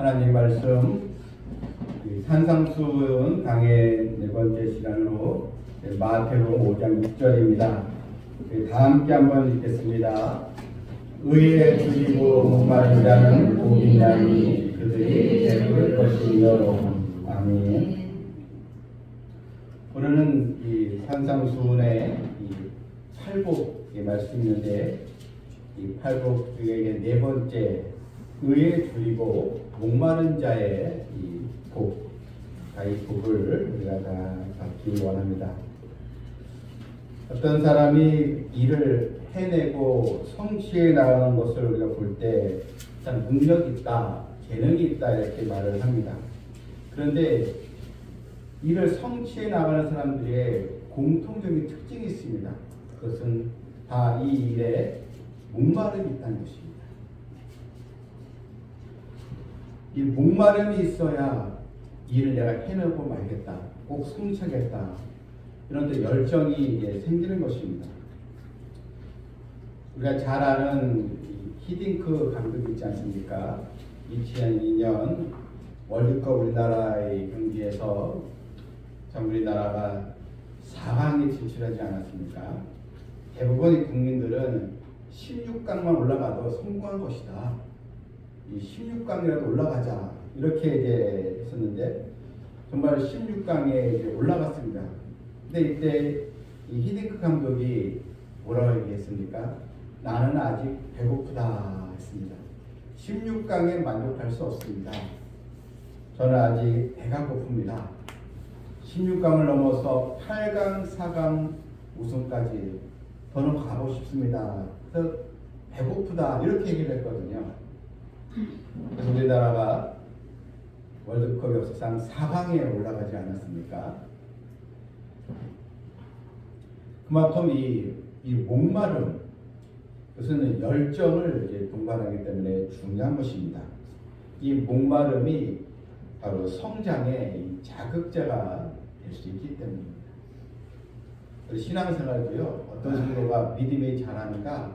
하나님 말씀 산상수훈 강의 네 번째 시간으로 마태복음 5장 6절입니다. 다 함께 한번 읽겠습니다. 의에 줄이고 목마른 자는 복이 있나니 그들이 배부를 것이며. 아멘. 오늘은 이 산상수훈의 이 팔복의 말씀인데, 이 팔복의 네 번째 의에 줄이고 목마른 자의 이 복, 이 복을 우리가 다 받기 원합니다. 어떤 사람이 일을 해내고 성취해 나가는 것을 우리가 볼 때 참 능력이 있다, 재능이 있다 이렇게 말을 합니다. 그런데 일을 성취해 나가는 사람들의 공통적인 특징이 있습니다. 그것은 다 이 일에 목마름이 있다는 것입니다. 이 목마름이 있어야 일을 내가 해내고 말겠다, 꼭 성취하겠다, 이런 데 열정이 생기는 것입니다. 우리가 잘 아는 히딩크 감독 있지 않습니까? 2002년 월드컵 우리나라의 경기에서 참 우리나라가 4강에 진출하지 않았습니까? 대부분의 국민들은 16강만 올라가도 성공한 것이다, 이 16강이라도 올라가자, 이렇게 이제 했었는데 정말 16강에 올라갔습니다. 근데 이때 이 히딩크 감독이 뭐라고 얘기했습니까? 나는 아직 배고프다 했습니다. 16강에 만족할 수 없습니다. 저는 아직 배가 고픕니다. 16강을 넘어서 8강, 4강 우승까지 저는 가고 싶습니다. 그래서 배고프다, 이렇게 얘기를 했거든요. 그래서 우리나라가 월드컵 역사상 4강에 올라가지 않았습니까? 그만큼 이 목마름, 그것은 열정을 이제 동반하기 때문에 중요한 것입니다. 이 목마름이 바로 성장의 자극제가 될 수 있기 때문입니다. 신앙생활도요, 어떤 성도가 믿음이 자라는가,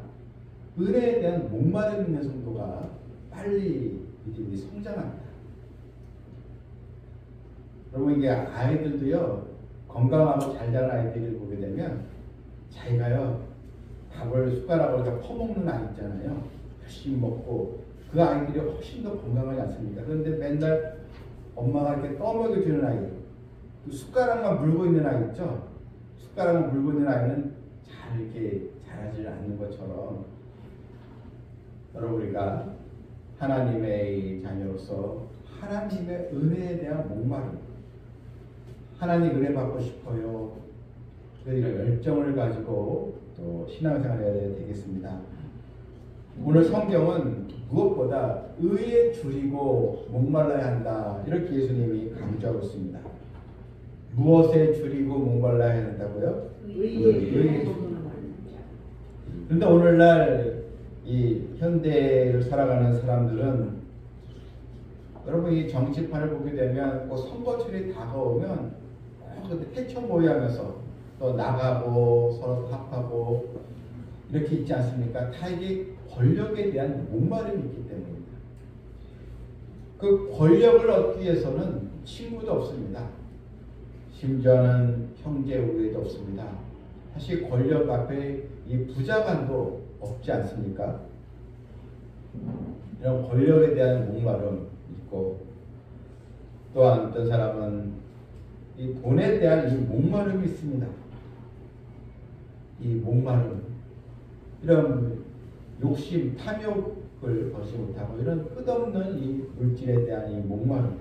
은혜에 대한 목마름 있는 성도가 빨리 믿음이 성장합니다. 여러분, 이게 아이들도요, 건강하고 잘 자란 아이들을 보게 되면 자기가요, 밥을 숟가락으로 퍼먹는 아이 있잖아요. 열심히 먹고 그 아이들이 훨씬 더 건강하지 않습니까? 그런데 맨날 엄마가 이렇게 떠먹여주는 아이, 그 숟가락만 물고 있는 아이 있죠? 숟가락만 물고 있는 아이는 잘 이렇게 자라지 않는 것처럼, 여러분, 우리가 하나님의 자녀로서 하나님의 은혜에 대한 목마름, 하나님 은혜 받고 싶어요, 이런 열정을 가지고 또 신앙생활을 해야 되겠습니다. 오늘 성경은 무엇보다 의에 줄이고 목말라야 한다, 이렇게 예수님이 강조하고 있습니다. 무엇에 줄이고 목말라야 한다고요? 의에. 그런데 오늘날 이 현대를 살아가는 사람들은, 여러분, 이 정치판을 보게 되면 꼭 선거철이 다가오면 꼭 해쳐 모여하면서 또 나가고 서로 합하고 이렇게 있지 않습니까? 다 이게 권력에 대한 목마름이 있기 때문입니다. 그 권력을 얻기 위해서는 친구도 없습니다. 심지어는 형제 우애도 없습니다. 사실 권력 앞에 이 부자간도 없지 않습니까? 이런 권력에 대한 목마름 있고, 또한 어떤 사람은 이 돈에 대한 이 목마름이 있습니다. 이 목마름, 이런 욕심, 탐욕을 거시 못하고 이런 끝없는 이 물질에 대한 이 목마름,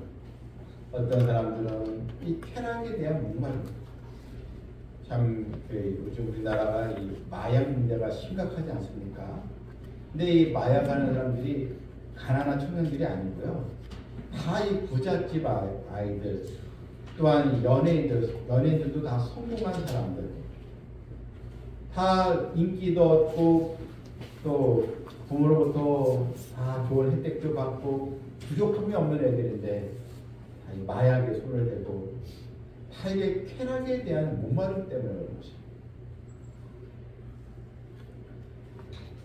어떤 사람들은 이 쾌락에 대한 목마름. 참 요즘 우리나라가 이 마약 문제가 심각하지 않습니까? 근데 이 마약하는 사람들이 가난한 청년들이 아니고요, 다 이 부잣집 아이들, 또한 연예인들도 다 성공한 사람들, 다 인기도 얻고 또 부모로부터 다 좋은 혜택도 받고 부족함이 없는 애들인데 다 이 마약에 손을 대고, 다 이게 쾌락에 대한 목마름 때문에 그런 것입니다.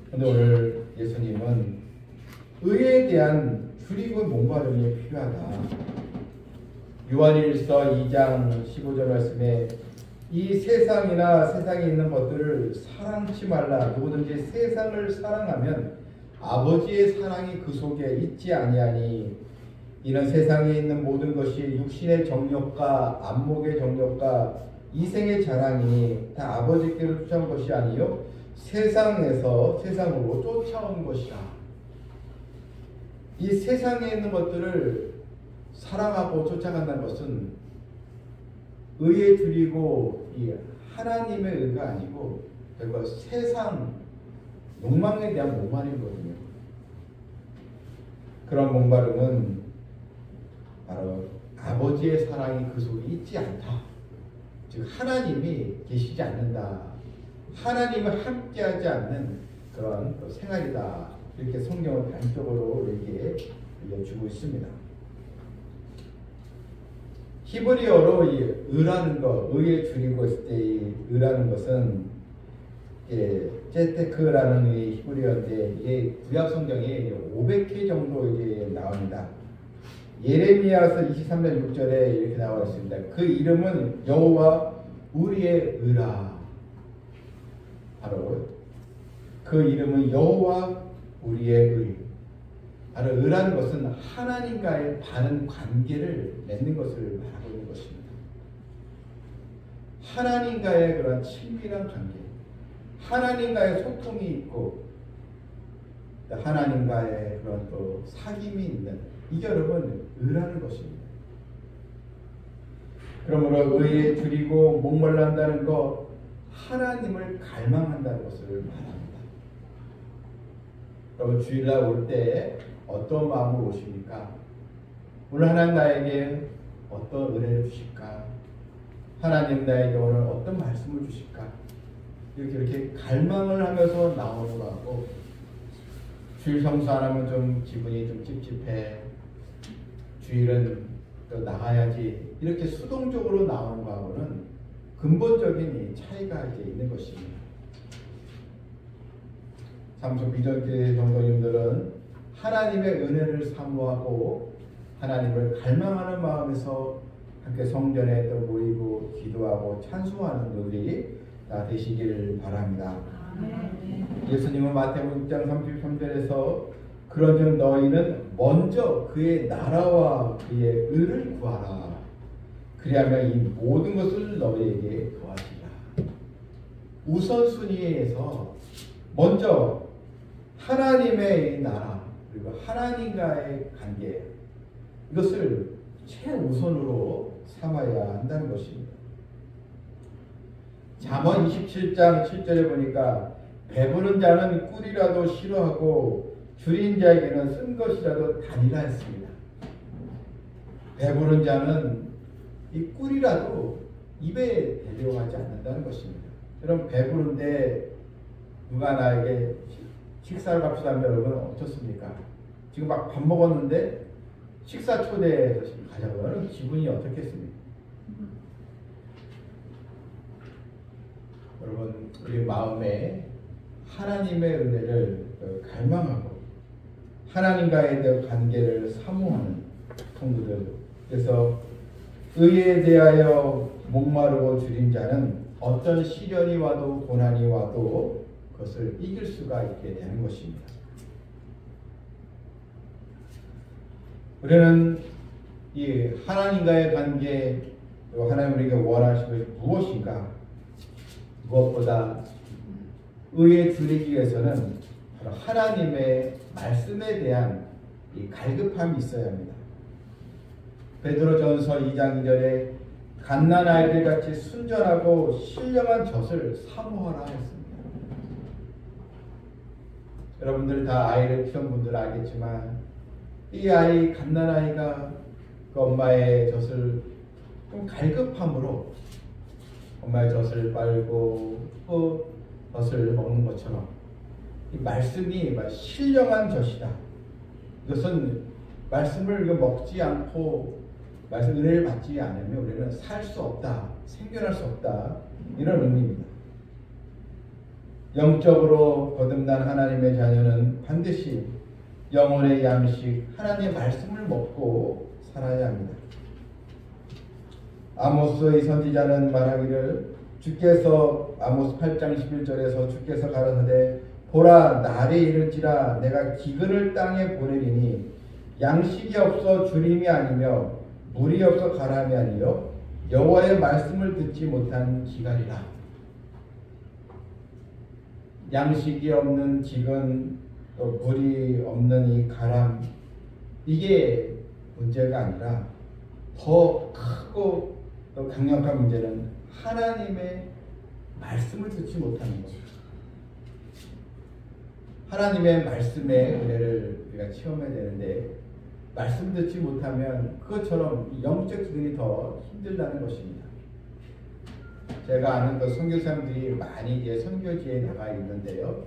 그런데 오늘 예수님은 의에 대한 줄이고 목마름이 필요하다. 요한일서 2장 15절 말씀에 이 세상이나 세상에 있는 것들을 사랑치 말라. 누구든지 세상을 사랑하면 아버지의 사랑이 그 속에 있지 아니하니 이는 세상에 있는 모든 것이 육신의 정욕과 안목의 정욕과 이생의 자랑이 다 아버지께로 쫓아온 것이 아니요 세상으로 쫓아온 것이라. 이 세상에 있는 것들을 사랑하고 쫓아간다는 것은 의에 줄이고 이 하나님의 의가 아니고 결국 세상 욕망에 대한 목마름이거든요. 그런 목마름은 바로 아버지의 사랑이 그 속에 있지 않다. 즉 하나님이 계시지 않는다. 하나님을 함께하지 않는 그런 생활이다. 이렇게 성경은 단적으로 이렇게 알려주고 있습니다. 히브리어로 이 의라는 것, 의에 줄이고 있을 때 이 의라는 것은 제테크라는 이 히브리어인데 이게 구약 성경에 500회 정도 이제 나옵니다. 예레미야서 23장 6절에 이렇게 나와 있습니다. 그 이름은 여호와 우리의 의라. 바로 그 이름은 여호와 우리의 의. 바로 의라는 것은 하나님과의 바른 관계를 맺는 것을 말하고 있는 것입니다. 하나님과의 그런 친밀한 관계, 하나님과의 소통이 있고 하나님과의 그런 또 사귐이 있는 이게 여러분 의라는 것입니다. 그러므로 의에 줄이고 목말란다는 것, 하나님을 갈망한다는 것을 말합니다. 여러분 주일날 올 때 어떤 마음으로 오십니까? 오늘 하나님 나에게 어떤 은혜를 주실까? 하나님 나에게 오늘 어떤 말씀을 주실까? 이렇게 갈망을 하면서 나오는 거하고 주일 성수 안 하면 좀 기분이 좀 찝찝해. 주일은 또 나가야지. 이렇게 수동적으로 나오는 거하고는 근본적인 차이가 이제 있는 것입니다. 삼성 비전교회 성도님들은 하나님의 은혜를 사모하고 하나님을 갈망하는 마음에서 함께 성전에 또 모이고 기도하고 찬송하는 분들이 다 되시길 바랍니다. 예수님은 마태복음 6장 33절에서 그런즉 너희는 먼저 그의 나라와 그의 의를 구하라. 그리하면 이 모든 것을 너희에게 더하시리라. 우선순위에서 먼저 하나님의 나라 그리고 하나님과의 관계 이것을 최우선으로 삼아야 한다는 것입니다. 잠언 27장 7절에 보니까 배부른 자는 꿀이라도 싫어하고 줄인 자에게는 쓴 것이라도 단이라 했습니다. 배부른 자는 이 꿀이라도 입에 데려가지 않는다는 것입니다. 여러분 배부른데 누가 나에게 식사를 갑시다 하면 여러분 어떻습니까? 지금 막 밥 먹었는데 식사 초대해서 가자고 하면 기분이 어떻겠습니까? 여러분 우리 마음에 하나님의 은혜를 갈망하고 하나님과의 관계를 사모하는 성도들, 그래서 의에 대하여 목마르고 줄인 자는 어떤 시련이 와도 고난이 와도 그것을 이길 수가 있게 되는 것입니다. 우리는 이 하나님과의 관계, 하나님 우리에게 원하시는 것이 무엇인가? 무엇보다 의에 줄이기 위해서는 바로 하나님의 말씀에 대한 이 갈급함이 있어야 합니다. 베드로전서 2장 2절에 갓난 아이들 같이 순전하고 신령한 젖을 사모하라 했습니다. 여러분들 다 아이를 키운 분들 알겠지만 이 아이 갓난 아이가 그 엄마의 젖을 좀 갈급함으로 엄마의 젖을 빨고 또 젖을 먹는 것처럼 이 말씀이 신령한 젖이다. 이것은 말씀을 먹지 않고 말씀 은혜를 받지 않으면 우리는 살 수 없다, 생존할 수 없다 이런 의미입니다. 영적으로 거듭난 하나님의 자녀는 반드시 영혼의 양식 하나님의 말씀을 먹고 살아야 합니다. 아모스의 선지자는 말하기를 주께서 아모스 8장 11절에서 주께서 가라사대 보라 날이 이를지라 내가 기근을 땅에 보내리니 양식이 없어 주림이 아니며 물이 없어 가람이 아니요 여호와의 말씀을 듣지 못한 기갈이라. 양식이 없는 기근 또 물이 없는 이 가람 이게 문제가 아니라 더 크고 또 강력한 문제는 하나님의 말씀을 듣지 못하는 거예요. 하나님의 말씀의 은혜를 우리가 체험해야 되는데 말씀 듣지 못하면 그것처럼 영적 기근이 더 힘들다는 것입니다. 제가 아는 그 선교사님들이 많이 이제 선교지에 나가 있는데요.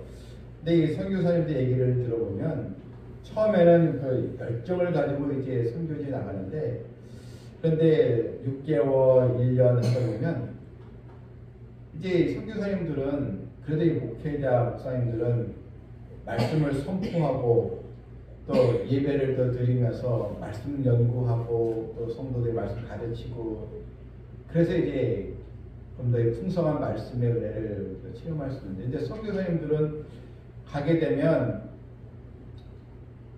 근데 이 선교사님들 얘기를 들어보면 처음에는 그 열정을 가지고 이제 선교지에 나가는데 그런데 6개월, 1년 하다 보면 이제 선교사님들은 그래도 이 목회자, 목사님들은 말씀을 선포하고 또 예배를 더 드리면서 말씀 연구하고 또 성도들 말씀 가르치고 그래서 이제 좀 더 풍성한 말씀의 은혜를 체험할 수 있는데 이제 선교사님들은 가게 되면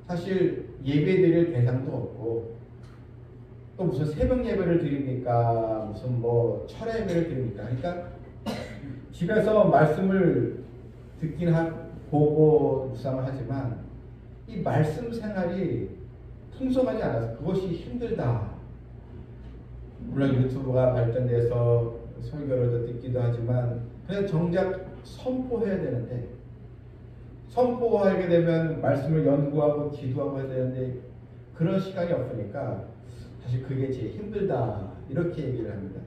사실 예배 드릴 대상도 없고 또 무슨 새벽 예배를 드립니까? 무슨 뭐 철야 예배를 드립니까? 그러니까 집에서 말씀을 듣긴 보고 묵상을 하지만 이 말씀 생활이 풍성하지 않아서 그것이 힘들다. 물론 유튜브가 발전돼서 설교를 듣기도 하지만 그냥 정작 선포해야 되는데 선포하게 되면 말씀을 연구하고 기도하고 해야 되는데 그런 시간이 없으니까 사실 그게 제일 힘들다 이렇게 얘기를 합니다.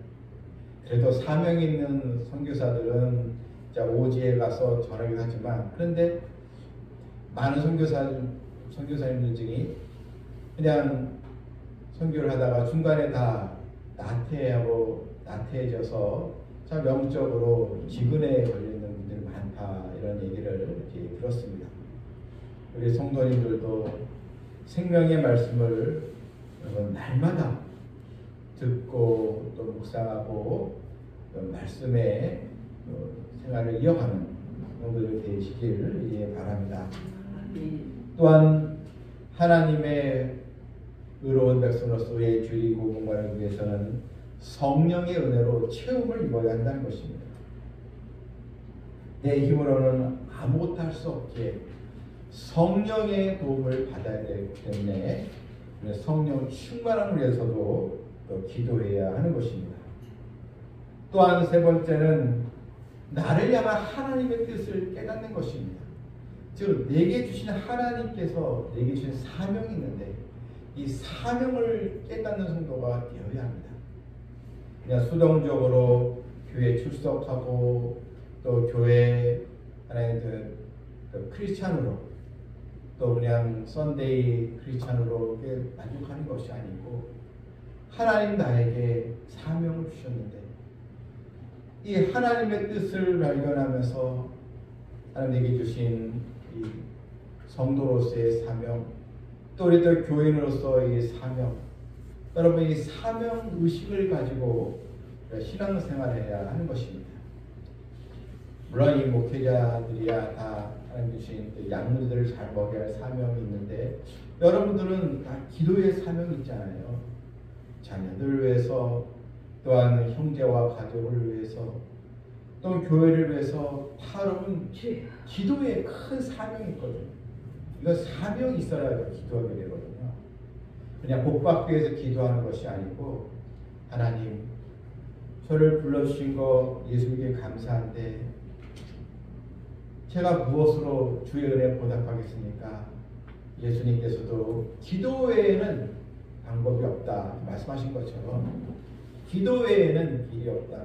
그래도 사명 있는 선교사들은 오지에 가서 전하기도 하지만 그런데 많은 선교사님들 중에 그냥 선교를 하다가 중간에 다 나태해져서 참 영적으로 기근에 걸리는 분들이 많다 이런 얘기를 이렇게 들었습니다. 우리 성도님들도 생명의 말씀을 날마다 듣고 또 묵상하고 또 말씀의 생활을 이어가는 성도들 되시기를 바랍니다. 또한 하나님의 의로운 백성으로서의 주리고 공부를 위해서는 성령의 은혜로 체험을 입어야 한다는 것입니다. 내 힘으로는 아무것도 할 수 없기에 성령의 도움을 받아야 되기 때문에 성령 충만함을 위해서도 또 기도해야 하는 것입니다. 또한 세 번째는 나를 향한 하나님의 뜻을 깨닫는 것입니다. 즉 내게 주신 하나님께서 내게 주신 사명이 있는데 이 사명을 깨닫는 성도가 되어야 합니다. 그냥 수동적으로 교회에 출석하고 또 교회 하나의 그 크리스찬으로 또 그냥 썬데이 크리스찬으로 만족하는 것이 아니고 하나님 나에게 사명을 주셨는데 이 하나님의 뜻을 발견하면서 하나님에게 주신 이 성도로서의 사명 또 우리 또 교인으로서의 사명 여러분 이 사명 의식을 가지고 신앙생활을 해야 하는 것입니다. 물론 이 목회자들이야 다 하나님 주신 양문들을 잘 먹여야 할 사명이 있는데 여러분들은 다 기도의 사명이 있잖아요. 자녀들을 위해서 또한 형제와 가족을 위해서 또 교회를 위해서 여러분 기도에 큰 사명이 있거든요. 이거 사명이 있어야 기도하게 되거든요. 그냥 복 받기 위해서 기도하는 것이 아니고 하나님 저를 불러주신 거 예수님께 감사한데 제가 무엇으로 주의 은혜 보답하겠습니까? 예수님께서도 기도 외에는 방법이 없다 말씀하신 것처럼 기도 외에는 길이 없다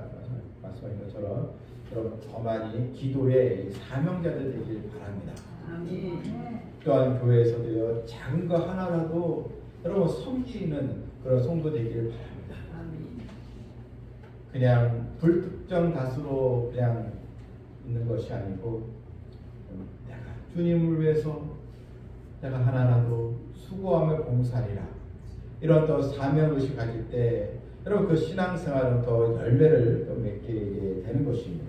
말씀하신 것처럼 여러분 더 많이 기도의 사명자들 되길 바랍니다. 아멘. 또한 교회에서도요 작은 거 하나라도 여러분 섬기는 그런 성도 되기를 바랍니다. 아멘. 그냥 불특정 다수로 그냥 있는 것이 아니고 내가 주님을 위해서 내가 하나라도 수고하며 봉사하리라. 이런 또 사명의식 가질 때 여러분 그 신앙생활은 더 열매를 또 맺게 되는 것입니다.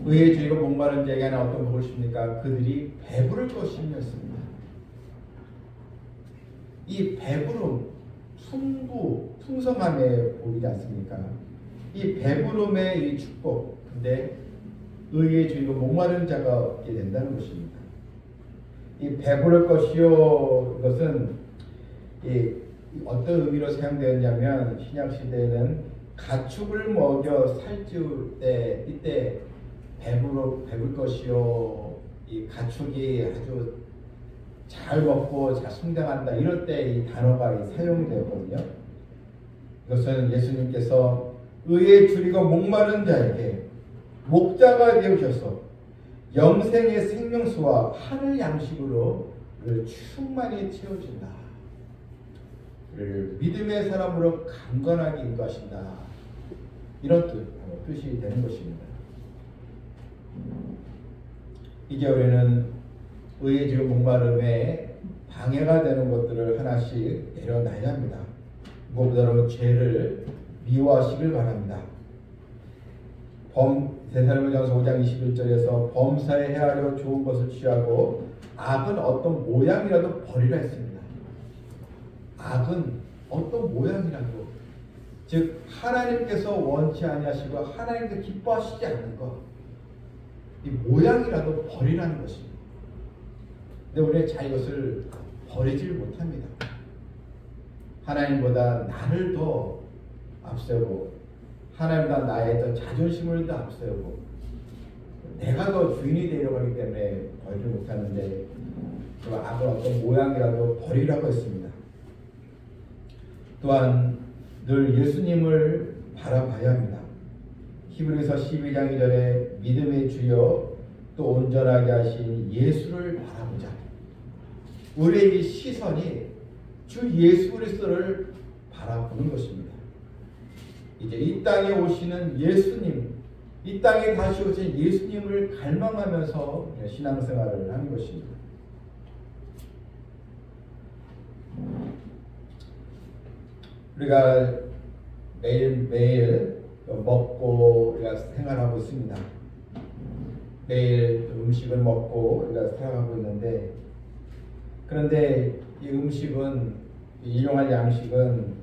의의 주의가 목마른 자에게 하나 어떤 복을 줍니까? 그들이 배부를 것임이었습니다. 이 배부름, 풍성함의 복이지 않습니까? 이 배부름의 이 축복, 근데 의의 주의가 목마른 자가 얻게 된다는 것입니다. 이 배부를 것이요, 이것은 어떤 의미로 사용되었냐면 신약 시대에는 가축을 먹여 살찌울 때 이때 배불 것이요, 이 가축이 아주 잘 먹고 잘 성장한다 이럴 때 이 단어가 사용이 되었거든요. 이것은 예수님께서 의에 줄이고 목마른 자에게 목자가 되어주셔서 영생의 생명수와 하늘 양식으로 그를 충만히 채워준다. 그를 믿음의 사람으로 강건하게 인도하신다. 이런 뜻이 되는 것입니다. 이 겨울에는 의에 지금 목마름에 방해가 되는 것들을 하나씩 내려놔야 합니다. 무엇보다도 죄를 미워하시길 바랍니다. 데살로니가전서 5장 21절에서 범사에 헤아려 좋은 것을 취하고 악은 어떤 모양이라도 버리라 했습니다. 악은 어떤 모양이라도, 즉 하나님께서 원치 아니하시고 하나님께서 기뻐하시지 않는 것, 이 모양이라도 버리라는 것입니다. 근데 우리는 잘 이것을 버리질 못합니다. 하나님보다 나를 더 앞세우고 하나님보다 나의 더 자존심을 더 앞세우고 내가 더 주인이 되려고 하기 때문에 버리지 못하는데 그 악을 어떤 모양이라도 버리라고 했습니다. 또한 늘 예수님을 바라봐야 합니다. 히브리서 12장 2절에 믿음의 주여 또 온전하게 하신 예수를 바라보자. 우리의 이 시선이 주 예수 그리스도를 바라보는 것입니다. 이제 이 땅에 오시는 예수님, 이 땅에 다시 오신 예수님을 갈망하면서 신앙생활을 하는 것입니다. 우리가 매일매일 먹고 우리가 생활하고 있습니다. 매일 음식을 먹고 우리가 살아가고 있는데, 그런데 이 음식은, 일용할 양식은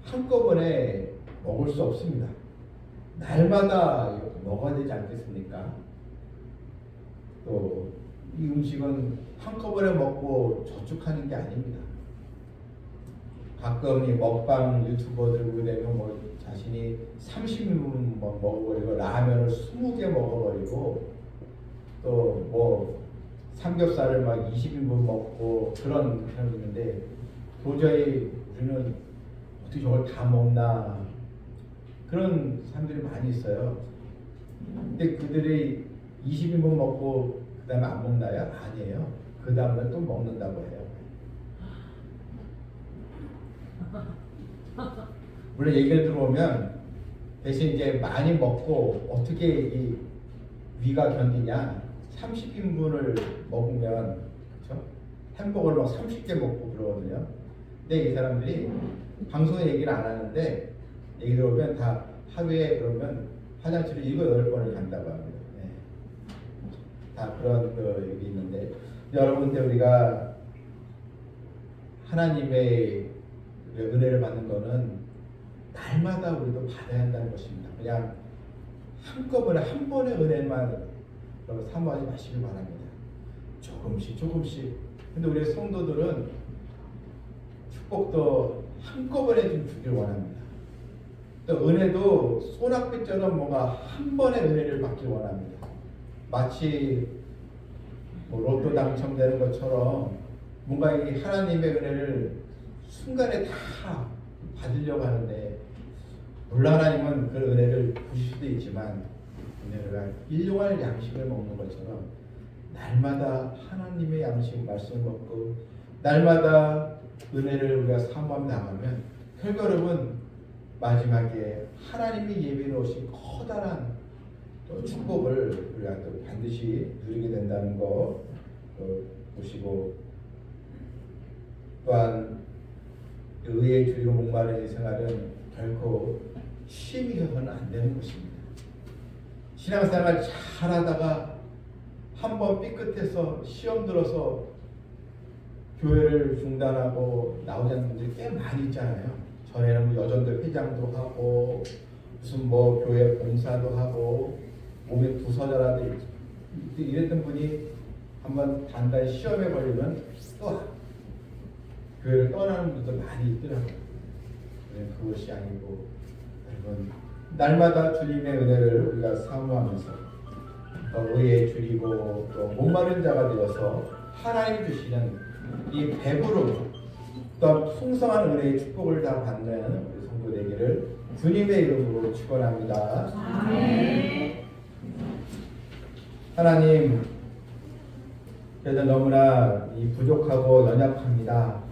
한꺼번에 먹을 수 없습니다. 날마다 먹어야 되지 않겠습니까? 또 이 음식은 한꺼번에 먹고 저축하는 게 아닙니다. 가끔 이 먹방 유튜버들 보면 뭐 자신이 30인분 먹어버리고 라면을 20개 먹어버리고 또 뭐 삼겹살을 막 20인분 먹고 그런 사람이 있는데, 도저히 우리는 어떻게 저걸 다 먹나, 그런 사람들이 많이 있어요. 근데 그들이 20인분 먹고 그 다음에 안 먹나요? 아니에요. 그 다음에 또 먹는다고 해요. 물론 얘기를 들어보면 대신 이제 많이 먹고 어떻게 이 위가 견디냐, 30인분을 먹으면, 그렇죠? 햄버거를 막 30개 먹고 그러거든요. 근데 이 사람들이 방송에 얘기를 안 하는데 얘기 들어보면 다 하루에 그러면 화장실을 7, 8번을 간다고 합니다. 네. 다 그런 그 얘기 있는데, 여러분들 우리가 하나님의 은혜를 받는 거는 날마다 우리도 받아야 한다는 것입니다. 그냥 한꺼번에 한 번의 은혜만 사모하지 마시길 바랍니다. 조금씩. 근데 우리 성도들은 축복도 한꺼번에 좀 주길 원합니다. 또 은혜도 소낙비처럼 뭔가 한 번에 은혜를 받길 원합니다. 마치 뭐 로또 당첨되는 것처럼 뭔가 이 하나님의 은혜를 순간에 다 받으려고 하는데, 물론 하나님은 그 은혜를 주실 수도 있지만 우리가 일용할 양식을 먹는 것처럼 날마다 하나님의 양식 말씀 먹고 날마다 은혜를 우리가 사모하며 나가면 결과적으로는 마지막에 하나님이 예비해 놓으신 커다란 또 축복을 우리가 또 반드시 누리게 된다는 거 보시고, 또한 의에 줄이고 목마른 이 생활은 결코 쉼이 있어서는 안 되는 것입니다. 신앙생활 잘하다가 한번 삐끗해서 시험 들어서 교회를 중단하고 나오지 않는 분들이 꽤 많이 있잖아요. 전에는 뭐 여전도 회장도 하고 무슨 뭐 교회 봉사도 하고 몸에 부서져라도 이랬던 분이 한번 단단히 시험에 걸리면 또 교회를 떠나는 분도 많이 있더라고요. 그것이 아니고 여러분, 날마다 주님의 은혜를 우리가 사모하면서 의에 줄이고 또 목마른 자가 되어서 하나님 주시는 이 배부름 또 풍성한 은혜의 축복을 다 받는 우리 성도 되기를 주님의 이름으로 축원합니다. 아멘. 하나님, 저희는 너무나 부족하고 연약합니다.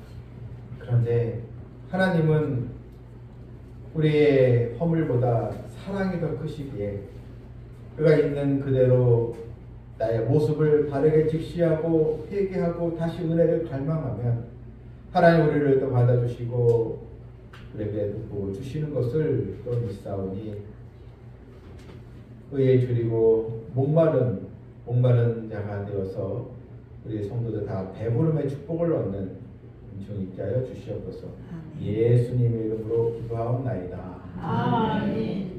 그런데 하나님은 우리의 허물보다 사랑이 더 크시기에 그가 있는 그대로 나의 모습을 바르게 직시하고 회개하고 다시 은혜를 갈망하면 하나님 우리를 또 받아주시고 우리에게 또 주시는 것을 또 믿사오니 의에 줄이고 목마른 자가 되어서 우리 성도들 다 배부름의 축복을 얻는 은총 있게 하여 주시옵소서. 예수님의 이름으로 기도하옵나이다. 아멘.